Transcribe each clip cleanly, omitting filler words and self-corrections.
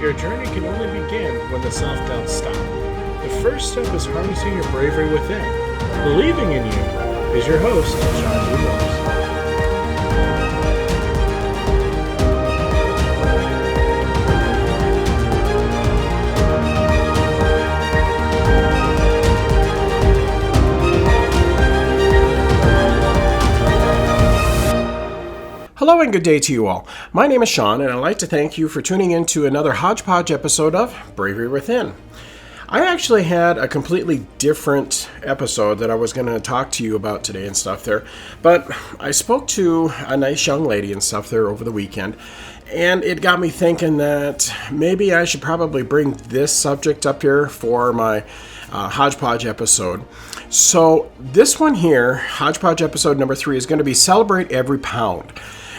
Your journey can only begin when the self-doubts stop. The first step is harnessing your bravery within. Believing in you is your host, John Williams. Hello and good day to you all. My name is Sean, and I'd like to thank you for tuning in to another Hodge episode of Bravery Within. I actually had a completely different episode that I was going to talk to you about today and stuff there, but I spoke to a nice young lady and stuff there over the weekend, and it got me thinking that maybe I should probably bring this subject up here for my Hodgepodge episode. So this one here, Hodgepodge episode number 3, is going to be Celebrate Every Pound.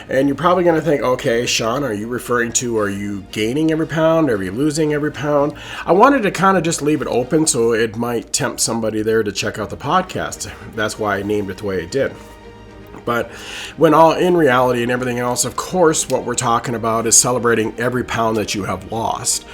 And you're probably going to think, okay, Sean, are you gaining every pound? Are you losing every pound? I wanted to kind of just leave it open so it might tempt somebody there to check out the podcast. That's why I named it the way I did. But when all in reality and everything else, of course, what we're talking about is celebrating every pound that you have lost.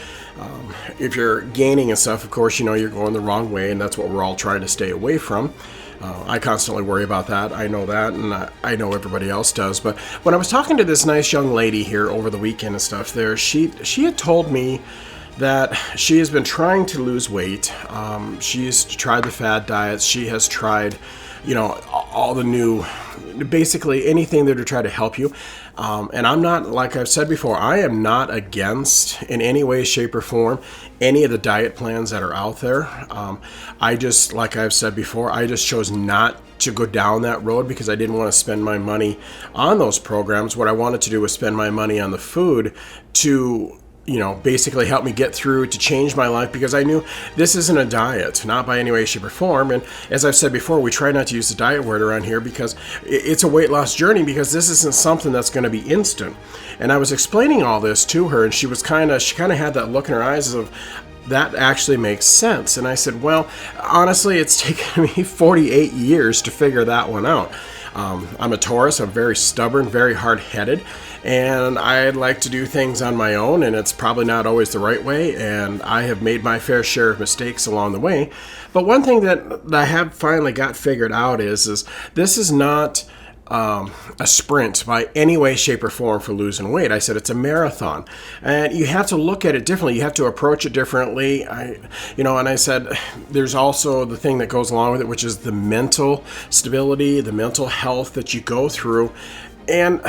If you're gaining and stuff, of course, you know you're going the wrong way, and that's what we're all trying to stay away from. I constantly worry about that. I know that, and I know everybody else does. But when I was talking to this nice young lady here over the weekend and stuff there, she had told me that she has been trying to lose weight. She's tried the fad diets. She has tried, all the new, basically anything there to try to help you. And I'm not, like I've said before, I am not against in any way, shape, or form any of the diet plans that are out there. I just, like I've said before, I just chose not to go down that road because I didn't want to spend my money on those programs. What I wanted to do was spend my money on the food to basically help me get through, to change my life, because I knew this isn't a diet, not by any way, shape, or form. And as I've said before, we try not to use the diet word around here because it's a weight loss journey, because this isn't something that's going to be instant. And I was explaining all this to her, and she kind of had that look in her eyes of, that actually makes sense. And I said, well, honestly, it's taken me 48 years to figure that one out. I'm a Taurus. I'm very stubborn, very hard-headed, and I like to do things on my own, and it's probably not always the right way, and I have made my fair share of mistakes along the way. But one thing that I have finally got figured out is this is not a sprint by any way, shape, or form for losing weight. I said it's a marathon, and you have to look at it differently. You have to approach it differently. And I said there's also the thing that goes along with it, which is the mental stability, the mental health that you go through. And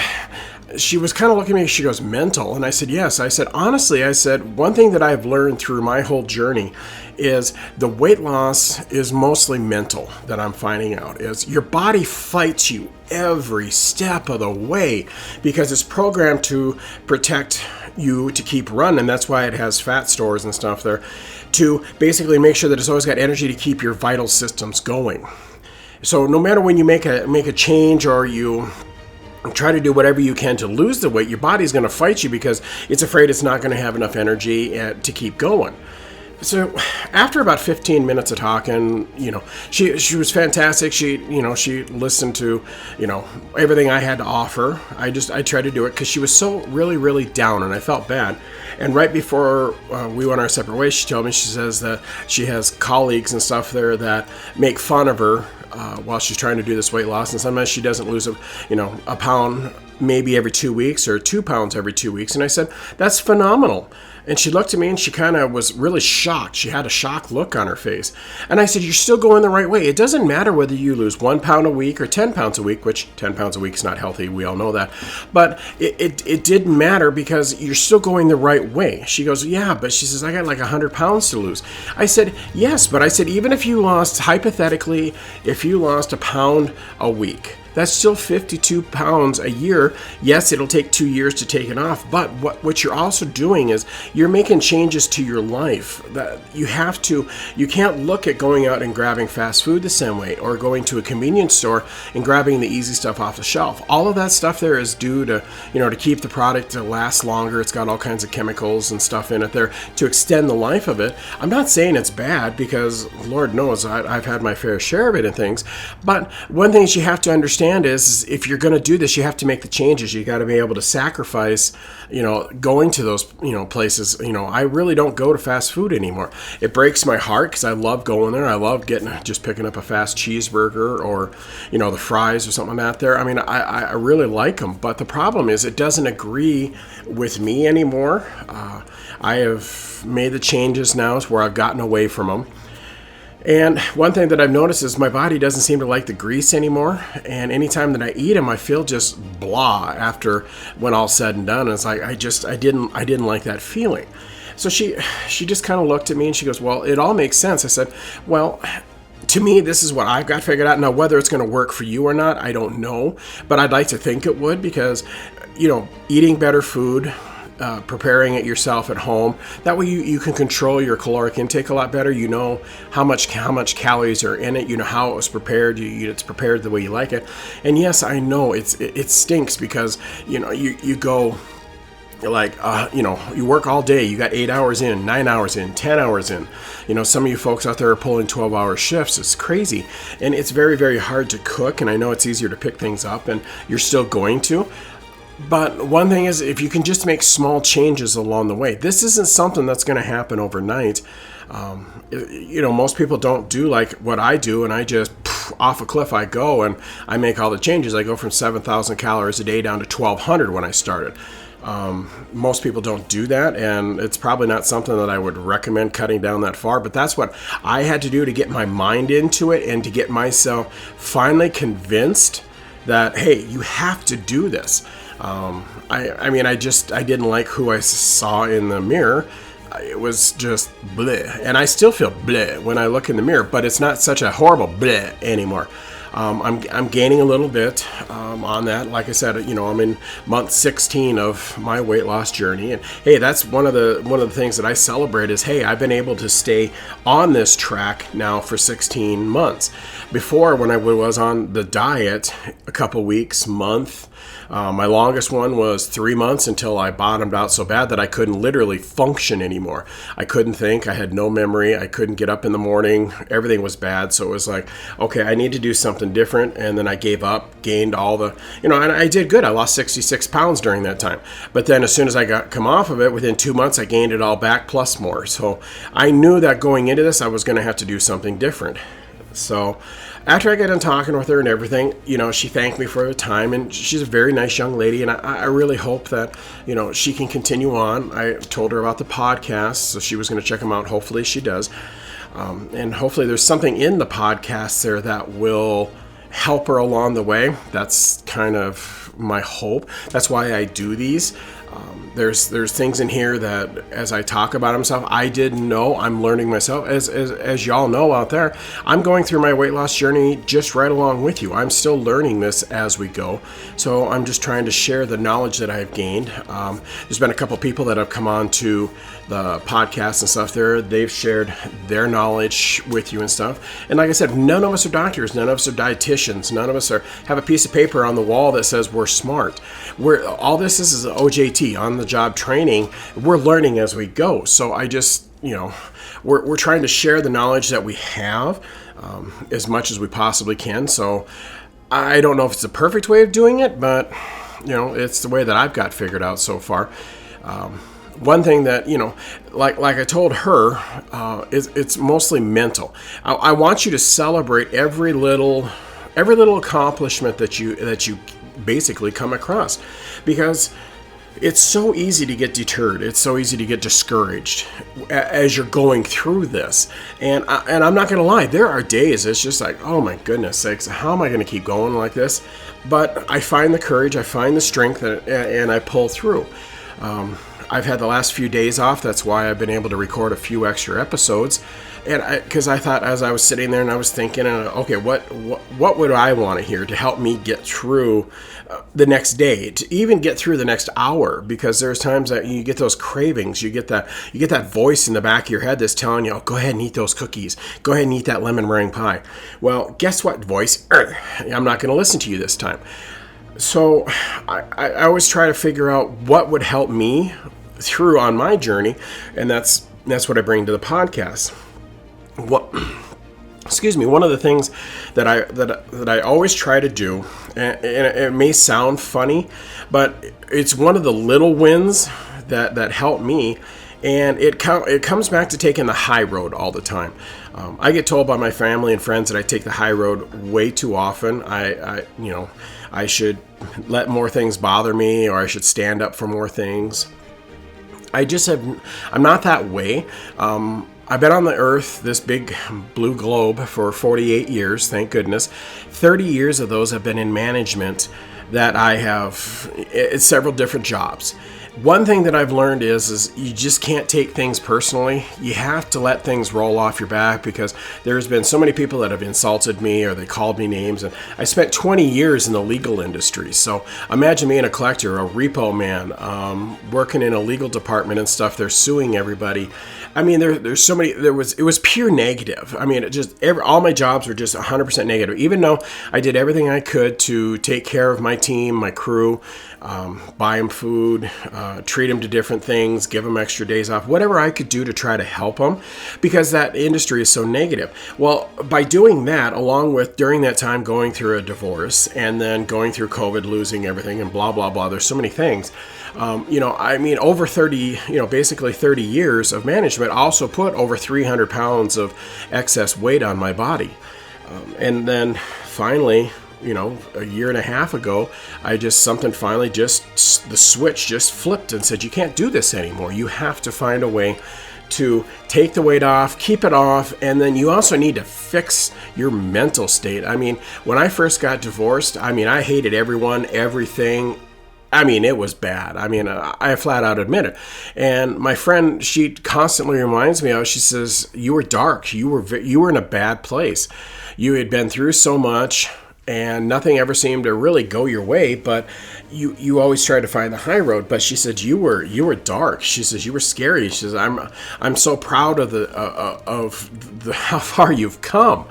she was kind of looking at me, she goes, mental? And I said, yes. I said, honestly, one thing that I've learned through my whole journey is the weight loss is mostly mental, that I'm finding out, is your body fights you every step of the way because it's programmed to protect you to keep running. That's why it has fat stores and stuff there, to basically make sure that it's always got energy to keep your vital systems going. So no matter when you make a change or you try to do whatever you can to lose the weight, your body's going to fight you because it's afraid it's not going to have enough energy to keep going. So after about 15 minutes of talking, she was fantastic. She listened to, everything I had to offer. I tried to do it because she was so really, really down, and I felt bad. And right before we went our separate ways, she told me, she says that she has colleagues and stuff there that make fun of her while she's trying to do this weight loss, and sometimes she doesn't lose a pound maybe every 2 weeks or 2 pounds every 2 weeks. And I said, that's phenomenal. And she looked at me and she kind of was really shocked. She had a shocked look on her face. And I said, you're still going the right way. It doesn't matter whether you lose 1 pound a week or 10 pounds a week, which 10 pounds a week is not healthy. We all know that. But it didn't matter because you're still going the right way. She goes, yeah, but she says, I got like 100 pounds to lose. I said, yes, but I said, even if you lost, hypothetically, if you lost a pound a week, that's still 52 pounds a year. Yes, it'll take 2 years to take it off, but what you're also doing is you're making changes to your life. That you can't look at going out and grabbing fast food the same way, or going to a convenience store and grabbing the easy stuff off the shelf. All of that stuff there is due to, to keep the product to last longer. It's got all kinds of chemicals and stuff in it there to extend the life of it. I'm not saying it's bad, because Lord knows I've had my fair share of it and things, but one thing is you have to understand understand is if you're going to do this, you have to make the changes. You got to be able to sacrifice, going to those, places. I really don't go to fast food anymore. It breaks my heart because I love going there. I love just picking up a fast cheeseburger or, the fries or something like that there. I mean, I really like them, but the problem is it doesn't agree with me anymore. I have made the changes now where I've gotten away from them. And one thing that I've noticed is my body doesn't seem to like the grease anymore. And anytime that I eat them, I feel just blah after when all's said and done. And it's like I didn't like that feeling. So she just kind of looked at me and she goes, "Well, it all makes sense." I said, "Well, to me, this is what I've got figured out. Now, whether it's going to work for you or not, I don't know. But I'd like to think it would because, eating better food." Preparing it yourself at home. That way you can control your caloric intake a lot better. You know how much calories are in it. You know how it was prepared. It's prepared the way you like it. And yes, I know it stinks because you go like you work all day. You got 8 hours in, 9 hours in, 10 hours in. Some of you folks out there are pulling 12-hour shifts. It's crazy, and it's very, very hard to cook. And I know it's easier to pick things up, and you're still going to. But one thing is, if you can just make small changes along the way, this isn't something that's going to happen overnight. Most people don't do like what I do, and I just off a cliff I go and I make all the changes. I go from 7,000 calories a day down to 1,200 when I started. Most people don't do that, and it's probably not something that I would recommend cutting down that far, but that's what I had to do to get my mind into it and to get myself finally convinced that, hey, you have to do this. I didn't like who I saw in the mirror. It was just bleh. And I still feel bleh when I look in the mirror, but it's not such a horrible bleh anymore. I'm gaining a little bit on that. Like I said, I'm in month 16 of my weight loss journey, and hey, that's one of the things that I celebrate is, hey, I've been able to stay on this track now for 16 months. Before, when I was on the diet, a couple weeks, month. My longest one was 3 months until I bottomed out so bad that I couldn't literally function anymore. I couldn't think. I had no memory. I couldn't get up in the morning. Everything was bad. So it was like, okay, I need to do something different. And then I gave up, gained all the, and I did good. I lost 66 pounds during that time. But then as soon as I come off of it, within 2 months, I gained it all back plus more. So I knew that going into this, I was going to have to do something different. So after I got done talking with her and everything, she thanked me for her time, and she's a very nice young lady, and I really hope that, she can continue on. I told her about the podcast, so she was going to check them out. Hopefully she does. And hopefully there's something in the podcast there that will help her along the way. That's kind of my hope. That's why I do these. There's things in here that, as I talk about myself, I didn't know. I'm learning myself. As y'all know out there, I'm going through my weight loss journey just right along with you. I'm still learning this as we go. So I'm just trying to share the knowledge that I've gained. There's been a couple people that have come on to the podcast and stuff there. They've shared their knowledge with you and stuff. And like I said, none of us are doctors. None of us are dietitians. None of us have a piece of paper on the wall that says we're smart. All this is OJT, on the job training. We're learning as we go. So I just, we're trying to share the knowledge that we have as much as we possibly can. So I don't know if it's the perfect way of doing it, but it's the way that I've got figured out so far. One thing that, like I told her, is it's mostly mental. I want you to celebrate every little accomplishment that you basically come across, because it's so easy to get deterred. It's so easy to get discouraged as you're going through this. And I'm not going to lie, there are days it's just like, oh my goodness sakes, how am I going to keep going like this? But I find the courage, I find the strength, and I pull through. I've had the last few days off. That's why I've been able to record a few extra episodes. And because I thought, as I was sitting there and I was thinking, okay, what would I want to hear to help me get through the next day, to even get through the next hour? Because there's times that you get those cravings, you get that voice in the back of your head that's telling you, oh, go ahead and eat those cookies, go ahead and eat that lemon meringue pie. Well, guess what, voice? I'm not going to listen to you this time. So I always try to figure out what would help me through on my journey, and that's what I bring to the podcast. excuse me, one of the things that I always try to do, and it may sound funny, but it's one of the little wins that help me, and it comes back to taking the high road all the time. I get told by my family and friends that I take the high road way too often. I should let more things bother me, or I should stand up for more things. I'm not that way. I've been on the earth, this big blue globe, for 48 years, thank goodness. 30 years of those have been in management that I have, it's several different jobs. One thing that I've learned is you just can't take things personally. You have to let things roll off your back, because there's been so many people that have insulted me, or they called me names. And I spent 20 years in the legal industry. So imagine me, a collector, a repo man, working in a legal department and stuff. They're suing everybody. I mean, there's so many. It was pure negative. I mean, all my jobs were just 100% negative. Even though I did everything I could to take care of my team, my crew, buy them food, treat them to different things, give them extra days off, whatever I could do to try to help them, because that industry is so negative. Well, by doing that, along with during that time going through a divorce and then going through COVID, losing everything, and blah blah blah. There's so many things. Over 30, basically 30 years of management also put over 300 pounds of excess weight on my body. And then finally, a year and a half ago, the switch just flipped and said, you can't do this anymore. You have to find a way to take the weight off, keep it off, and then you also need to fix your mental state. I mean, when I first got divorced, I hated everyone, everything. It was bad. I flat out admit it. And my friend, she constantly reminds me of, she says, you were dark. You were in a bad place. You had been through so much, and nothing ever seemed to really go your way, but you always tried to find the high road. But she said, you were dark. She says, you were scary. She says, I'm so proud of how far you've come.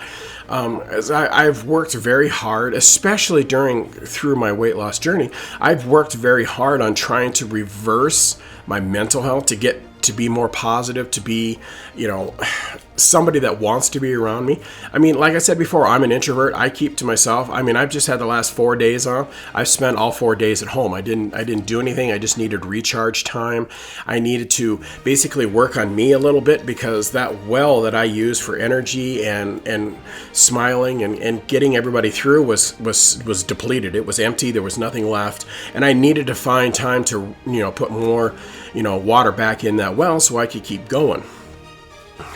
As I've worked very hard, especially through my weight loss journey. I've worked very hard on trying to reverse my mental health, to get to be more positive, to be, somebody that wants to be around me. Like I said before, I'm an introvert. I keep to myself. I've just had the last 4 days off. I've spent all 4 days at home. I didn't do anything. I just needed recharge time. I needed to basically work on me a little bit, because that well that I use for energy and smiling and getting everybody through was depleted. It was empty. There was nothing left. And I needed to find time to, put more, water back in that well so I could keep going.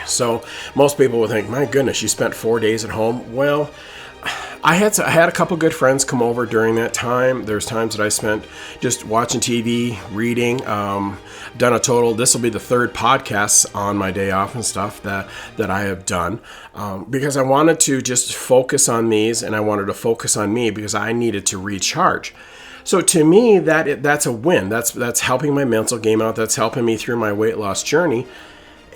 So most people would think, my goodness, you spent 4 days at home. Well, I had a couple good friends come over during that time. There's times that I spent just watching TV, reading, this will be the third podcast on my day off and stuff that I have done, because I wanted to just focus on these, and I wanted to focus on me because I needed to recharge. So to me, that's a win. That's helping my mental game out. That's helping me through my weight loss journey.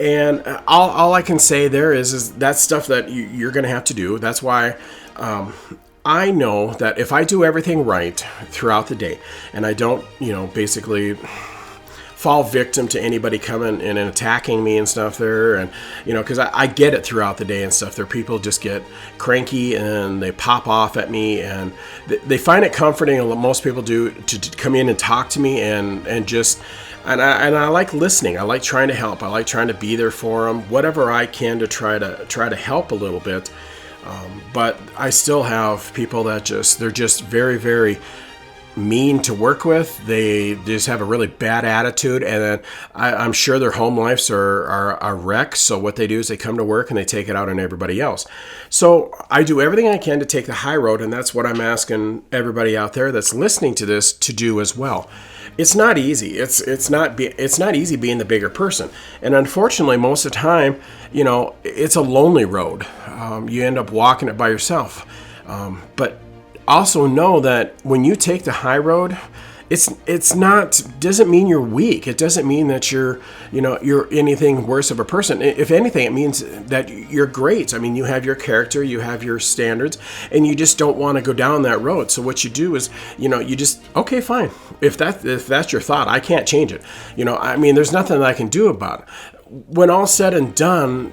And all I can say there is that's stuff that you're going to have to do. That's why I know that if I do everything right throughout the day, and I don't, basically fall victim to anybody coming in and attacking me and stuff there, and because I get it throughout the day and stuff there, people just get cranky and they pop off at me, and they find it comforting, and most people do, to come in and talk to me and I like listening. I like trying to help. I like trying to be there for them, whatever I can, to try to help a little bit. But I still have people that they're just very, very mean to work with. They just have a really bad attitude, and then I'm sure their home lives are a wreck. So what they do is they come to work and they take it out on everybody else. So I do everything I can to take the high road, and that's what I'm asking everybody out there that's listening to this to do as well. It's not easy. It's not easy being the bigger person, and unfortunately, most of the time, it's a lonely road. You end up walking it by yourself. But also know that when you take the high road, doesn't mean you're weak. It doesn't mean that you're anything worse of a person. If anything, it means that you're great. You have your character, you have your standards, and you just don't want to go down that road. So what you do is, you just, okay, fine. If that's your thought, I can't change it. There's nothing that I can do about it. When all's said and done,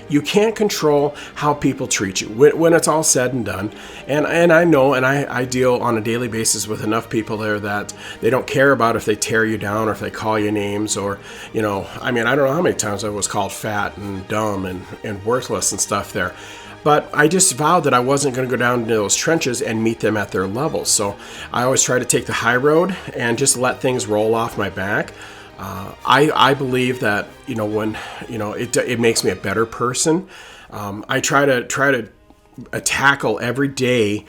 you can't control how people treat you when it's all said and done. And I know, and I deal on a daily basis with enough people there that they don't care about if they tear you down or if they call you names, or, I don't know how many times I was called fat and dumb and worthless and stuff there. But I just vowed that I wasn't going to go down into those trenches and meet them at their level. So I always try to take the high road and just let things roll off my back. I believe that, when, it makes me a better person. I try to tackle every day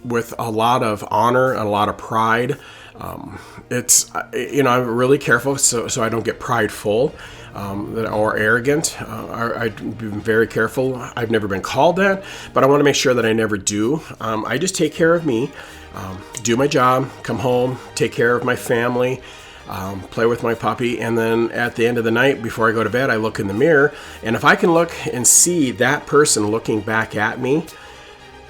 with a lot of honor and a lot of pride. I'm really careful so I don't get prideful or arrogant. I've been very careful. I've never been called that, but I want to make sure that I never do. I just take care of me, do my job, come home, take care of my family, play with my puppy, and then at the end of the night before I go to bed, I look in the mirror, and if I can look and see that person looking back at me,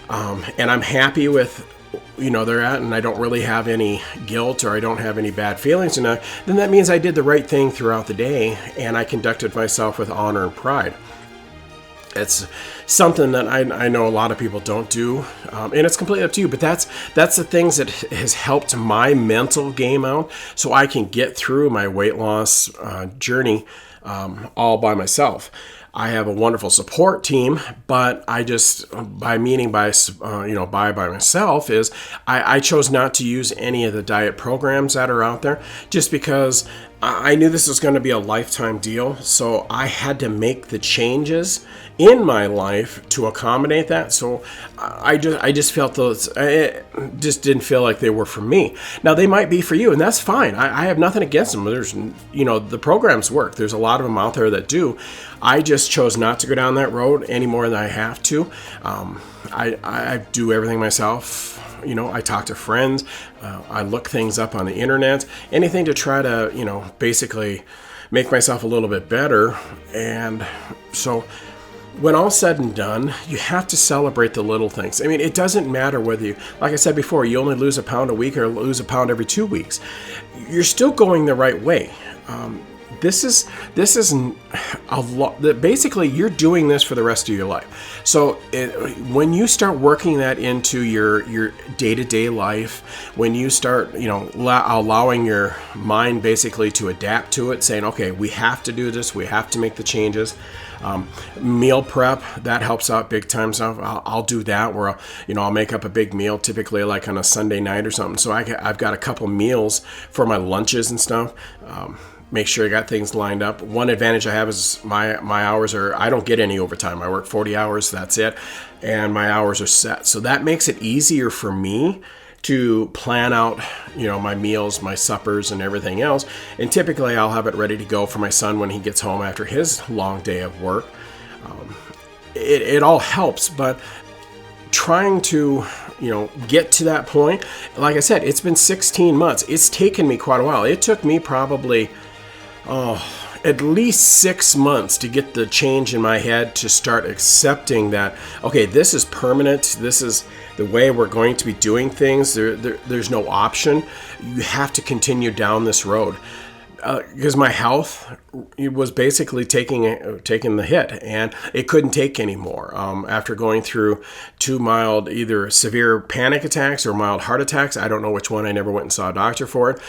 and I'm happy with they're at, and I don't really have any guilt or I don't have any bad feelings, then that means I did the right thing throughout the day and I conducted myself with honor and pride. It's something that I know a lot of people don't do, and it's completely up to you. But that's the things that has helped my mental game out, so I can get through my weight loss journey all by myself. I have a wonderful support team, but I just by myself is I chose not to use any of the diet programs that are out there, just because I knew this was going to be a lifetime deal. So I had to make the changes in my life to accommodate that. So I just felt those, it just didn't feel like they were for me. Now they might be for you, and that's fine. I have nothing against them. There's, the programs work. There's a lot of them out there that do. I just chose not to go down that road any more than I have to. I do everything myself. I talk to friends. I look things up on the internet. Anything to try to, basically make myself a little bit better. And so when all's said and done, you have to celebrate the little things. It doesn't matter whether you, like I said before, you only lose a pound a week or lose a pound every 2 weeks. You're still going the right way. This is a lot. Basically, you're doing this for the rest of your life. So when you start working that into your day-to-day life, when you start, allowing your mind basically to adapt to it, saying, okay, we have to do this, we have to make the changes. Meal prep, that helps out big time. So I'll do that where I'll make up a big meal, typically like on a Sunday night or something. So I've got a couple meals for my lunches and stuff. Make sure I got things lined up. One advantage I have is my hours I don't get any overtime. I work 40 hours, that's it. And my hours are set. So that makes it easier for me to plan out, my meals, my suppers, and everything else. And typically I'll have it ready to go for my son when he gets home after his long day of work. It all helps, but trying to, get to that point, like I said, it's been 16 months. It's taken me quite a while. It took me probably, at least 6 months to get the change in my head to start accepting that, okay, this is permanent. This is the way we're going to be doing things. There's no option. You have to continue down this road. Because my health was basically taking the hit, and it couldn't take anymore. After going through 2 mild, either severe panic attacks or mild heart attacks, I don't know which one. I never went and saw a doctor for it,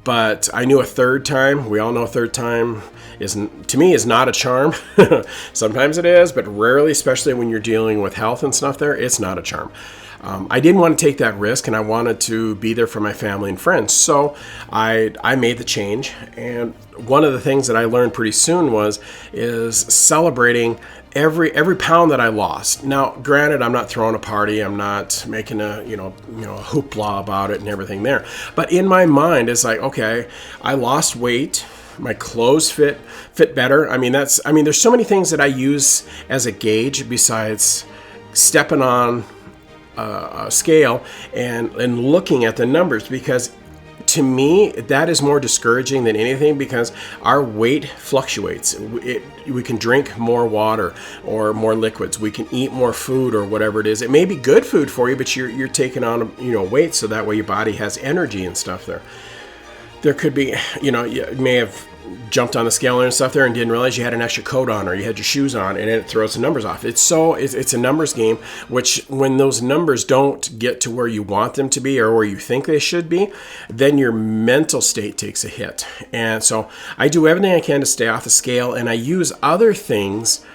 but I knew a third time. We all know a third time to me is not a charm. Sometimes it is, but rarely, especially when you're dealing with health and stuff. It's not a charm. I didn't want to take that risk, and I wanted to be there for my family and friends. So I made the change, and one of the things that I learned pretty soon is celebrating every pound that I lost. Now, granted, I'm not throwing a party, I'm not making a hoopla about it and everything there. But in my mind, it's like, okay, I lost weight. My clothes fit better. There's so many things that I use as a gauge besides stepping on a scale and looking at the numbers, because to me that is more discouraging than anything, because our weight fluctuates. We can drink more water or more liquids, we can eat more food or whatever it is. It may be good food for you, but you're taking on weight, so that way your body has energy and stuff there. There could be, you may have jumped on the scale and stuff there and didn't realize you had an extra coat on or you had your shoes on, and it throws the numbers off. It's a numbers game, which when those numbers don't get to where you want them to be or where you think they should be, then your mental state takes a hit. And so I do everything I can to stay off the scale, and I use other things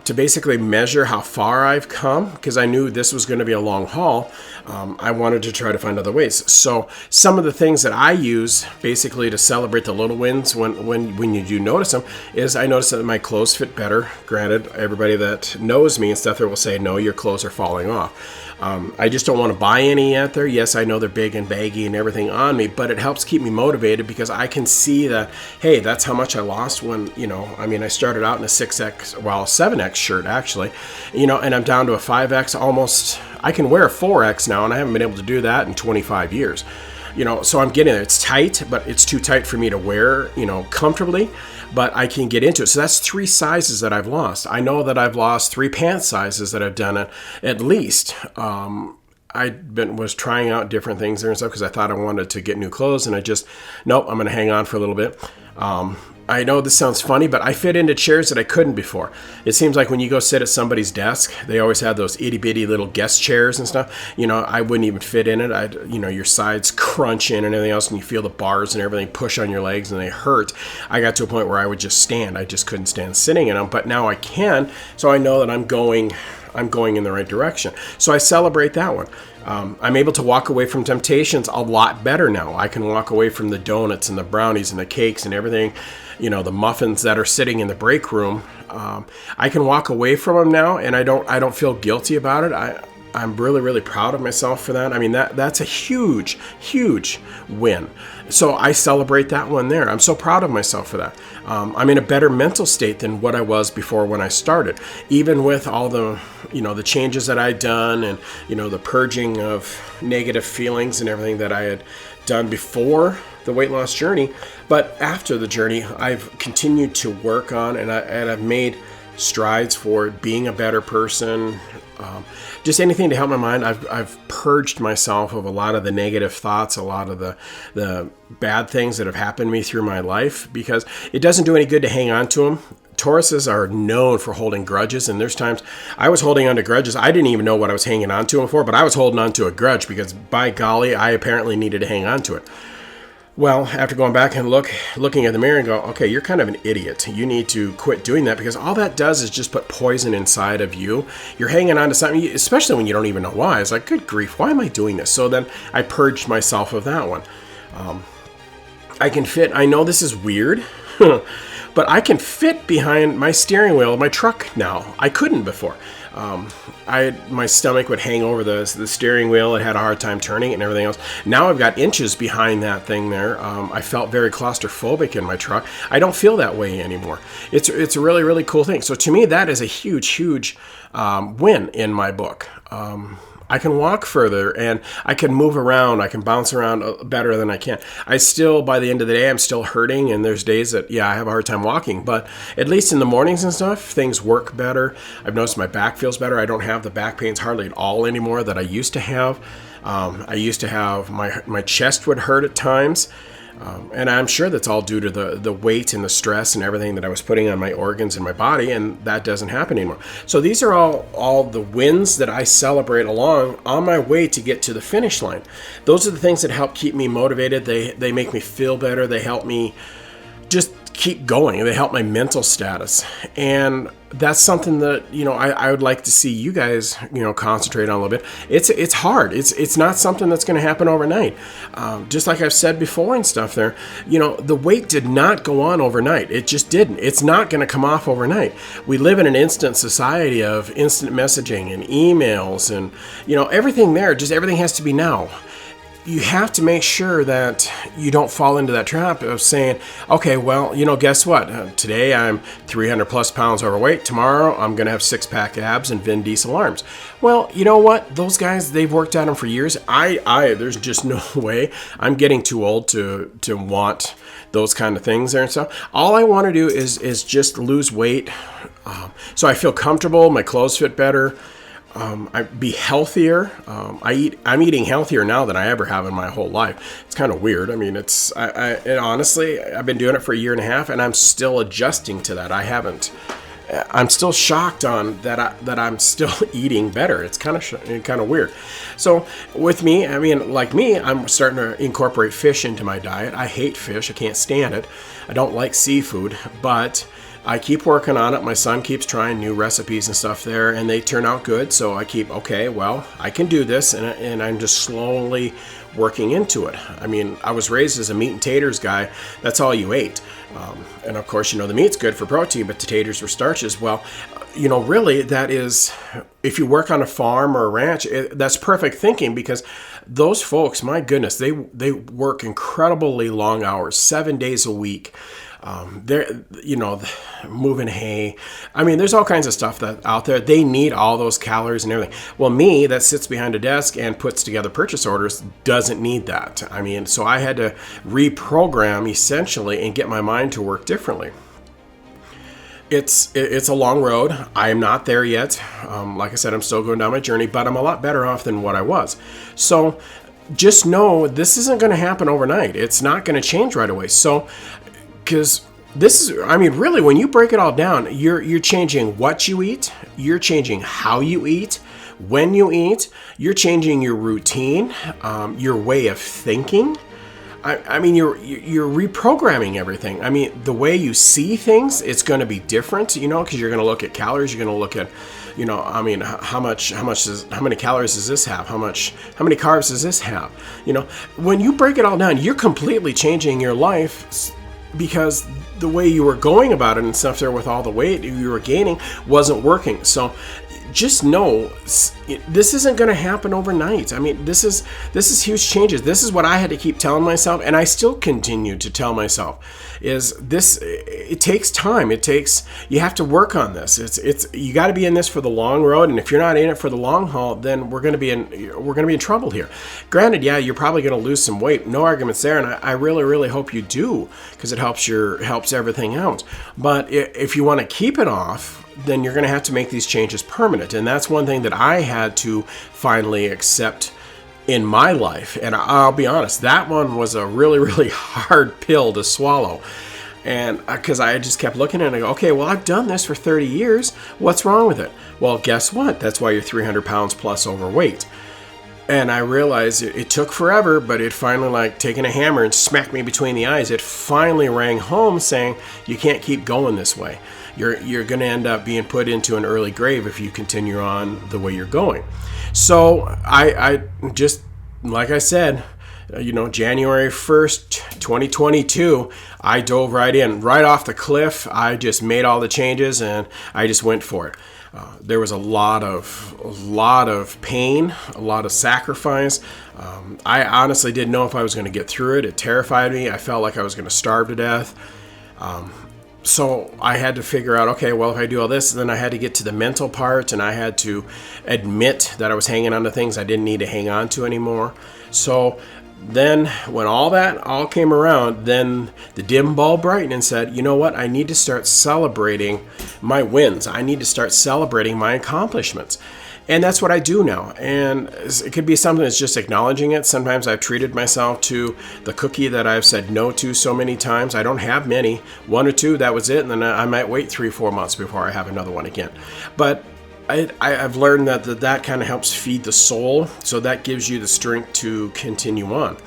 to basically measure how far I've come, because I knew this was going to be a long haul. I wanted to try to find other ways. So some of the things that I use basically to celebrate the little wins when you do notice them is I notice that my clothes fit better. Granted, everybody that knows me and stuff there will say, no, your clothes are falling off. I just don't want to buy any yet there. Yes, I know they're big and baggy and everything on me, but it helps keep me motivated because I can see that, hey, that's how much I lost when, I started out in a 7X shirt actually, and I'm down to a 5X almost. I can wear a 4X now, and I haven't been able to do that in 25 years. So I'm getting there. It's tight, but it's too tight for me to wear, comfortably, but I can get into it. So that's 3 sizes that I've lost. I know that I've lost 3 pant sizes that I've done it at least. Was trying out different things there and stuff because I thought I wanted to get new clothes, and nope, I'm going to hang on for a little bit. I know this sounds funny, but I fit into chairs that I couldn't before. It seems like when you go sit at somebody's desk, they always have those itty bitty little guest chairs and stuff. I wouldn't even fit in it. Your sides crunch in and everything else, and you feel the bars and everything push on your legs and they hurt. I got to a point where I would just stand. I just couldn't stand sitting in them, but now I can. So I know that I'm going in the right direction. So I celebrate that one. I'm able to walk away from temptations a lot better now. I can walk away from the donuts and the brownies and the cakes and everything, the muffins that are sitting in the break room. I can walk away from them now, and I don't feel guilty about it. I'm really, really proud of myself for that. That's a huge, huge win. So I celebrate that one there. I'm so proud of myself for that. I'm in a better mental state than what I was before when I started. Even with all the, the changes that I'd done and, the purging of negative feelings and everything that I had done before the weight loss journey. But after the journey, I've continued to work on and I've made strides for being a better person. Just anything to help my mind. I've purged myself of a lot of the negative thoughts, a lot of the bad things that have happened to me through my life, because it doesn't do any good to hang on to them. Tauruses are known for holding grudges, and there's times I was holding on to grudges. I didn't even know what I was hanging on to them for, but I was holding on to a grudge because, by golly, I apparently needed to hang on to it. Well, after going back and looking at the mirror and go, okay, you're kind of an idiot. You need to quit doing that, because all that does is just put poison inside of you. You're hanging on to something, especially when you don't even know why. It's like, good grief, why am I doing this? So then I purged myself of that one. I can fit, I know this is weird, but I can fit behind my steering wheel of my truck now. I couldn't before. My stomach would hang over the steering wheel. It had a hard time turning it and everything else. Now I've got inches behind that thing there. I felt very claustrophobic in my truck. I don't feel that way anymore. It's a really, really cool thing. So to me, that is a huge, huge win in my book. I can walk further and I can move around. I can bounce around better than I can. I still, by the end of the day, I'm still hurting, and there's days that, I have a hard time walking, but at least in the mornings and stuff, things work better. I've noticed my back feels better. I don't have the back pains hardly at all anymore that I used to have. I used to have, my chest would hurt at times. And I'm sure that's all due to the weight and the stress and everything that I was putting on my organs and my body, and that doesn't happen anymore. So these are all the wins that I celebrate along on my way to get to the finish line. Those are the things that help keep me motivated. They make me feel better. They help me just keep going. They help my mental status. And that's something that, I would like to see you guys, concentrate on a little bit. It's hard. It's not something that's going to happen overnight. Just like I've said before and stuff there, the weight did not go on overnight. It just didn't. It's not going to come off overnight. We live in an instant society of instant messaging and emails and, everything there, just everything has to be now. You have to make sure that you don't fall into that trap of saying, okay, well, guess what? Today I'm 300 plus pounds overweight. Tomorrow I'm going to have 6-pack abs and Vin Diesel arms. Well, you know what? Those guys, they've worked at them for years. There's just no way. I'm getting too old to want those kind of things there and stuff. All I want to do is just lose weight. So I feel comfortable. My clothes fit better. I be healthier. I'm eating healthier now than I ever have in my whole life. It's kind of weird. I mean, and honestly, I've been doing it for a year and a half, and I'm still adjusting to that. I'm still shocked on that I'm still eating better. It's kind of weird. So with me, I mean, like me, I'm starting to incorporate fish into my diet. I hate fish. I can't stand it. I don't like seafood, but I keep working on it. My son keeps trying new recipes and stuff there, and they turn out good. So I keep, okay, well, I can do this, and I'm just slowly working into it. I mean, I was raised as a meat and taters guy. That's all you ate. And of course, the meat's good for protein, but the taters were starches. Well, really, that is, if you work on a farm or a ranch, that's perfect thinking, because those folks, my goodness, they work incredibly long hours, 7 days a week. They're, moving hay. I mean, there's all kinds of stuff that out there. They need all those calories and everything. Well, me that sits behind a desk and puts together purchase orders doesn't need that. I mean, so I had to reprogram essentially and get my mind to work differently. It's a long road. I'm not there yet. Like I said, I'm still going down my journey, but I'm a lot better off than what I was. So just know this isn't going to happen overnight. It's not going to change right away. So, because this is, I mean, really, when you break it all down, you're changing what you eat, you're changing how you eat, when you eat, you're changing your routine, your way of thinking. I mean, you're reprogramming everything. I mean, the way you see things, it's going to be different, because you're going to look at calories, you're going to look at, I mean, how many calories does this have? How many carbs does this have? When you break it all down, you're completely changing your life, because the way you were going about it and stuff there with all the weight you were gaining wasn't working. So just know this isn't going to happen overnight. I mean, this is huge changes. This is what I had to keep telling myself, and I still continue to tell myself, it takes time. You have to work on this. You got to be in this for the long road, and if you're not in it for the long haul, then we're going to be in trouble here. Granted, yeah, you're probably going to lose some weight. No arguments there, and I really, really hope you do, because it helps everything out. But if you want to keep it off, then you're going to have to make these changes permanent. And that's one thing that I had to finally accept in my life. And I'll be honest, that one was a really, really hard pill to swallow. And because I just kept looking at it and I go, okay, well, I've done this for 30 years. What's wrong with it? Well, guess what? That's why you're 300 pounds plus overweight. And I realized it took forever, but it finally, taking a hammer and smacked me between the eyes. It finally rang home saying, you can't keep going this way. You're going to end up being put into an early grave if you continue on the way you're going. So I just, like I said, January 1st, 2022, I dove right in, right off the cliff. I just made all the changes and I just went for it. There was a lot of pain, a lot of sacrifice. I honestly didn't know if I was going to get through it. It terrified me. I felt like I was going to starve to death. So I had to figure out, okay, well, if I do all this, then I had to get to the mental part, and I had to admit that I was hanging on to things I didn't need to hang on to anymore. So then when all that all came around, then the dim bulb brightened and said, you know what? I need to start celebrating my wins. I need to start celebrating my accomplishments. And that's what I do now. And it could be something that's just acknowledging it. Sometimes I've treated myself to the cookie that I've said no to so many times. I don't have many. 1 or 2, that was it. And then I might wait 3-4 months before I have another one again. But I've learned that kind of helps feed the soul. So that gives you the strength to continue on.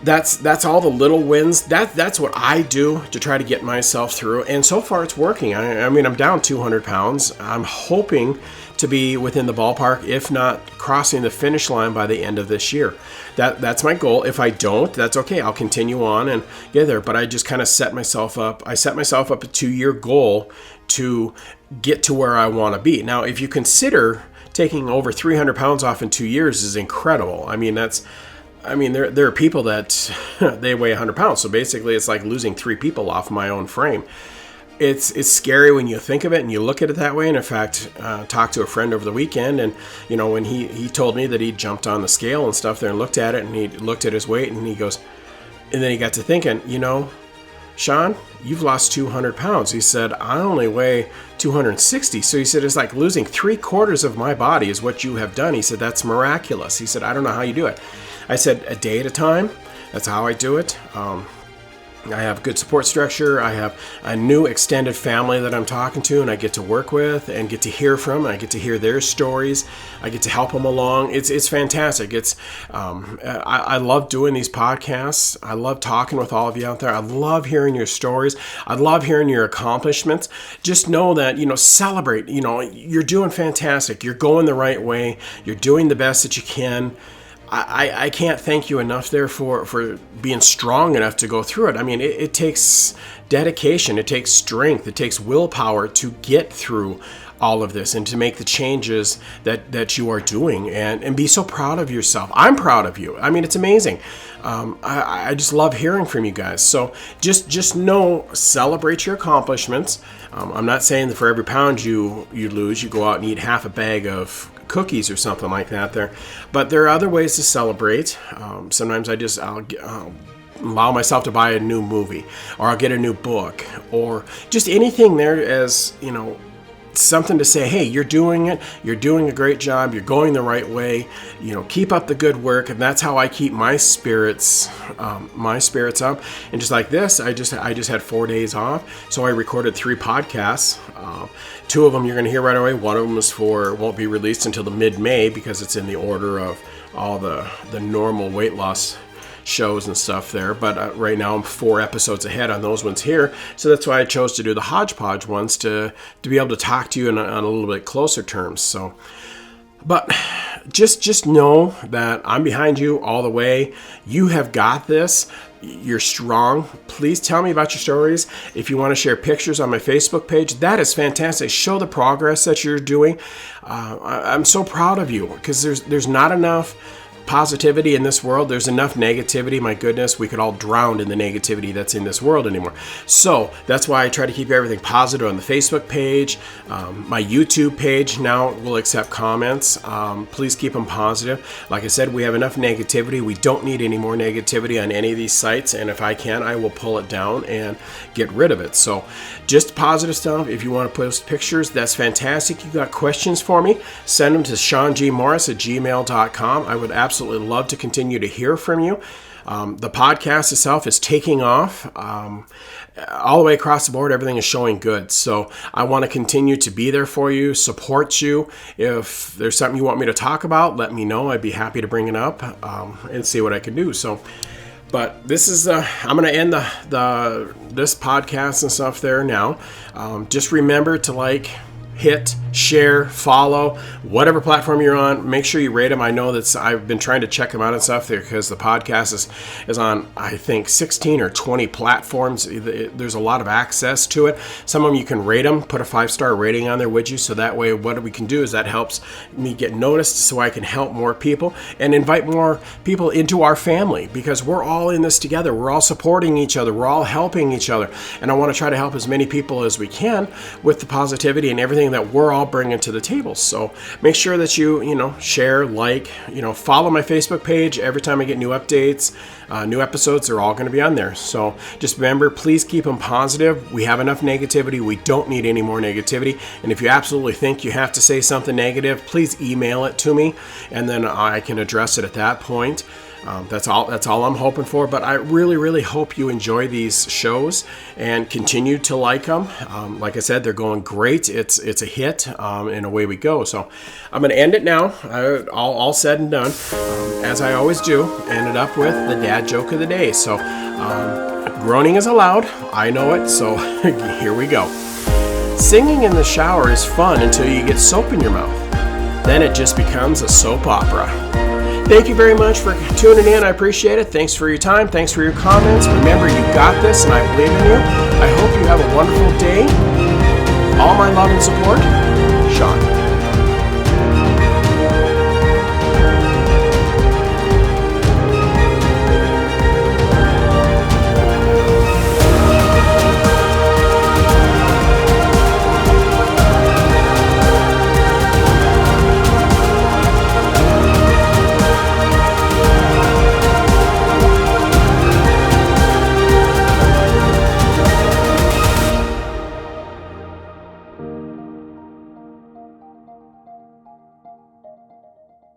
That's all the little wins. That's what I do to try to get myself through. And so far it's working. I mean, I'm down 200 pounds. I'm hoping to be within the ballpark, if not crossing the finish line by the end of this year. That's my goal. If I don't, that's okay. I'll continue on and get there. But I just kind of set myself up. I set myself up a 2-year goal to get to where I want to be. Now, if you consider taking over 300 pounds off in 2 years is incredible. I mean, there are people that they weigh 100 pounds. So basically it's like losing 3 people off my own frame. It's scary when you think of it and you look at it that way. And in fact, talked to a friend over the weekend, and when he told me that he jumped on the scale and stuff there and looked at it, and he looked at his weight, and he goes, and then he got to thinking, Sean, you've lost 200 pounds. He said, I only weigh 260. So he said, it's like losing 3/4 of my body is what you have done. He said, that's miraculous. He said, I don't know how you do it. I said, a day at a time. That's how I do it. I have good support structure. I have a new extended family that I'm talking to and I get to work with and get to hear from. I get to hear their stories. I get to help them along. It's fantastic. I love doing these podcasts. I love talking with all of you out there. I love hearing your stories. I love hearing your accomplishments. Just know that, celebrate. You're doing fantastic. You're going the right way. You're doing the best that you can. I can't thank you enough there for being strong enough to go through it. I mean, it takes dedication, it takes strength, it takes willpower to get through all of this and to make the changes that you are doing and be so proud of yourself. I'm proud of you. I mean, it's amazing. I just love hearing from you guys. So just know, celebrate your accomplishments. I'm not saying that for every pound you lose, you go out and eat half a bag of cookies or something like that there, but there are other ways to celebrate. Sometimes I'll allow myself to buy a new movie, or I'll get a new book, or just anything there as something to say, hey, you're doing it, you're doing a great job, you're going the right way, keep up the good work. And that's how I keep my spirits up. And just like this, I just had 4 days off, so I recorded 3 podcasts. 2 of them you're going to hear right away. One of them won't be released until the mid-May because it's in the order of all the normal weight loss shows and stuff there, but right now I'm 4 episodes ahead on those ones here, so that's why I chose to do the Hodgepodge ones to be able to talk to you on a little bit closer terms. So, but just know that I'm behind you all the way. You have got this. You're strong. Please tell me about your stories. If you want to share pictures on my Facebook page, that is fantastic. Show the progress that you're doing. I'm so proud of you because there's not enough positivity in this world. There's enough negativity. My goodness, we could all drown in the negativity that's in this world anymore. So that's why I try to keep everything positive on the Facebook page. My YouTube page now will accept comments. Please keep them positive. Like I said, we have enough negativity. We don't need any more negativity on any of these sites. And if I can, I will pull it down and get rid of it. So just positive stuff. If you want to post pictures, that's fantastic. You got questions for me, send them to seangmorris@gmail.com. I would absolutely love to continue to hear from you. The podcast itself is taking off all the way across the board. Everything is showing good. So I want to continue to be there for you, support you. If there's something you want me to talk about, let me know. I'd be happy to bring it up and see what I can do. So, but this is I'm going to end this podcast and stuff there now. Just remember to hit, share, follow, whatever platform you're on. Make sure you rate them. I know that I've been trying to check them out and stuff there because the podcast is on, I think, 16 or 20 platforms. There's a lot of access to it. Some of them you can rate them, put a 5-star rating on there, would you? So that way what we can do is that helps me get noticed so I can help more people and invite more people into our family because we're all in this together. We're all supporting each other. We're all helping each other. And I want to try to help as many people as we can with the positivity and everything that we're all bringing to the table. So make sure that you share, follow my Facebook page. Every time I get new updates, new episodes, they're all going to be on there. So just remember, please keep them positive. We have enough negativity. We don't need any more negativity. And if you absolutely think you have to say something negative, please email it to me and then I can address it at that point. That's all I'm hoping for, but I really, really hope you enjoy these shows and continue to like them. Like I said, they're going great. It's a hit, and away we go. So I'm going to end it now, all said and done, as I always do, end it up with the dad joke of the day. So groaning is allowed. I know it, so here we go. Singing in the shower is fun until you get soap in your mouth. Then it just becomes a soap opera. Thank you very much for tuning in. I appreciate it. Thanks for your time. Thanks for your comments. Remember, you got this, and I believe in you. I hope you have a wonderful day. All my love and support, Sean.